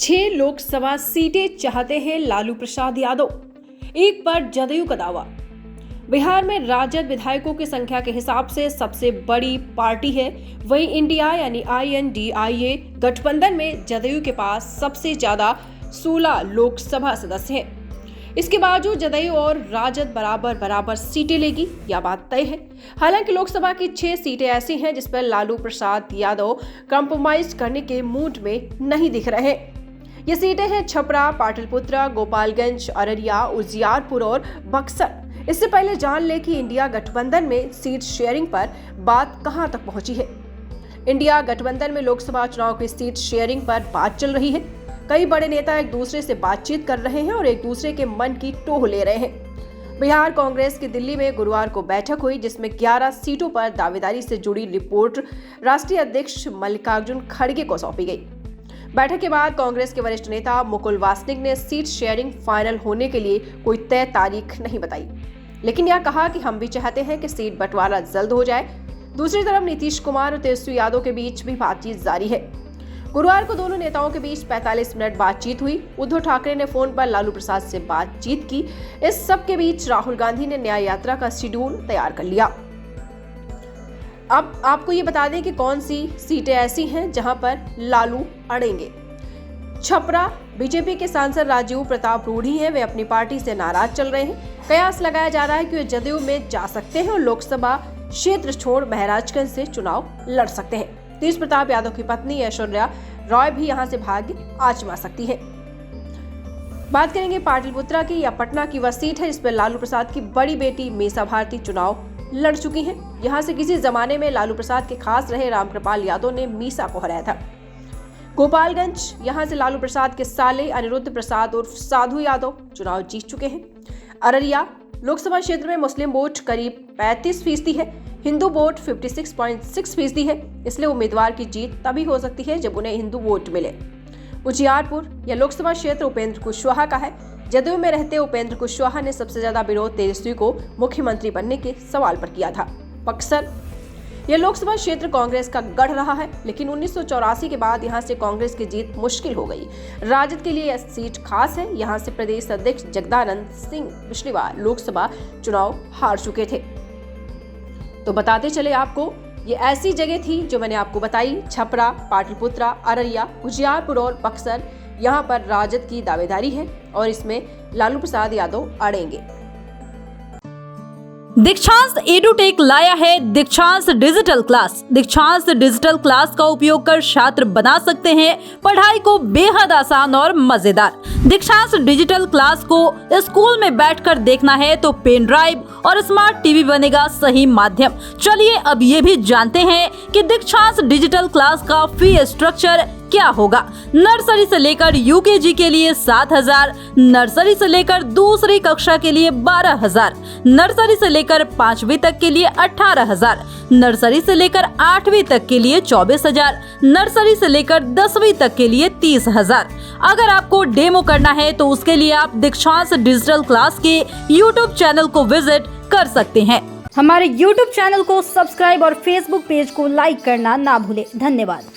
6 लोकसभा सीटें चाहते हैं लालू प्रसाद यादव। एक पर जदयू का दावा। बिहार में राजद विधायकों की संख्या के हिसाब से सबसे बड़ी पार्टी है। वहीं इंडिया यानी INDIA गठबंधन में जदयू के पास सबसे ज्यादा 16 लोकसभा सदस्य हैं। इसके बावजूद जदयू और राजद बराबर सीटें लेगी, यह बात तय है। हालांकि लोकसभा की 6 सीटें ऐसी हैं जिस पर लालू प्रसाद यादव कंप्रोमाइज करने के मूड में नहीं दिख रहे हैं। ये सीटें हैं छपरा, पाटलिपुत्र, गोपालगंज, अररिया, उजियारपुर और बक्सर। इससे पहले जान ले कि इंडिया गठबंधन में सीट शेयरिंग पर बात कहां तक पहुंची है। इंडिया गठबंधन में लोकसभा चुनाव की सीट शेयरिंग पर बात चल रही है। कई बड़े नेता एक दूसरे से बातचीत कर रहे हैं और एक दूसरे के मन की टोह ले रहे हैं। बिहार कांग्रेस की दिल्ली में गुरुवार को बैठक हुई, जिसमें 11 सीटों पर दावेदारी से जुड़ी रिपोर्ट राष्ट्रीय अध्यक्ष मल्लिकार्जुन खड़गे को सौंपी गई। बैठक के बाद कांग्रेस के वरिष्ठ नेता मुकुल वासनिक ने सीट शेयरिंग फाइनल होने के लिए कोई तय तारीख नहीं बताई, लेकिन यह कहा कि हम भी चाहते हैं कि सीट बंटवारा जल्द हो जाए। दूसरी तरफ नीतीश कुमार और तेजस्वी यादव के बीच भी बातचीत जारी है। गुरुवार को दोनों नेताओं के बीच 45 मिनट बातचीत हुई। उद्धव ठाकरे ने फोन पर लालू प्रसाद से बातचीत की। इस सब के बीच राहुल गांधी ने न्याय यात्रा का शेड्यूल तैयार कर लिया। अब आपको ये बता दें कि कौन सी सीटें ऐसी हैं जहां पर लालू अड़ेंगे। छपरा, बीजेपी के सांसद राजीव प्रताप रूढ़ी हैं, वे अपनी पार्टी से नाराज चल रहे हैं। कयास लगाया जा रहा है कि वे जदयू में जा सकते हैं और लोकसभा क्षेत्र छोड़ महराजगंज से चुनाव लड़ सकते हैं। तेज प्रताप यादव की पत्नी ऐश्वर्या रॉय भी यहां से भाग्य आजमा सकती है। बात करेंगे पाटलिपुत्रा की या पटना की वह सीट है जिस पर लालू प्रसाद की बड़ी बेटी मीसा भारती चुनाव लड़ चुकी हैं। यहां से किसी जमाने में लालू प्रसाद के खास रहे रामकृपाल यादव ने मीसा को हराया था। गोपालगंज, यहां से लालू प्रसाद के साले अनिरुद्ध प्रसाद उर्फ साधु यादव चुनाव जीत चुके हैं। अररिया लोकसभा क्षेत्र में मुस्लिम वोट करीब 35% है, हिंदू वोट 56.6% है, इसलिए उम्मीदवार की जीत तभी हो सकती है जब उन्हें हिंदू वोट मिले। उजियारपुर यह लोकसभा क्षेत्र उपेंद्र कुशवाहा का है। जदयू में रहते उपेंद्र कुशवाहा ने सबसे ज्यादा विरोध तेजस्वी को मुख्यमंत्री बनने के सवाल पर किया था। बक्सर यह लोकसभा क्षेत्र कांग्रेस का गढ़ रहा है, लेकिन 1984 के बाद यहां से कांग्रेस की जीत मुश्किल हो गई। राजद के लिए यह सीट खास है। यहां से प्रदेश अध्यक्ष जगदानंद सिंह पिछली बार लोकसभा चुनाव हार चुके थे। तो बताते चले आपको, ये ऐसी जगह थी जो मैंने आपको बताई। छपरा, पाटलिपुत्रा, अररिया, उजियारपुर और बक्सर, यहाँ पर राजद की दावेदारी है और इसमें लालू प्रसाद यादव अड़ेंगे। दीक्षांत एडुटेक लाया है दीक्षांत डिजिटल क्लास। दीक्षांत डिजिटल क्लास का उपयोग कर छात्र बना सकते हैं पढ़ाई को बेहद आसान और मजेदार। दीक्षांत डिजिटल क्लास को स्कूल में बैठकर देखना है तो पेन ड्राइव और स्मार्ट टीवी बनेगा सही माध्यम। चलिए अब ये भी जानते हैं कि दीक्षांत डिजिटल क्लास का फी स्ट्रक्चर क्या होगा। नर्सरी से लेकर UKG के लिए 7,000, नर्सरी से लेकर दूसरी कक्षा के लिए 12,000, नर्सरी से लेकर 5वीं तक के लिए 18,000, नर्सरी से लेकर 8वीं तक के लिए 24,000, नर्सरी से लेकर 10वीं तक के लिए 30,000। अगर आपको डेमो करना है तो उसके लिए आप दीक्षांत डिजिटल क्लास के YouTube चैनल को विजिट कर सकते हैं। हमारे YouTube चैनल को सब्सक्राइब और Facebook पेज को लाइक करना ना भूलें। धन्यवाद।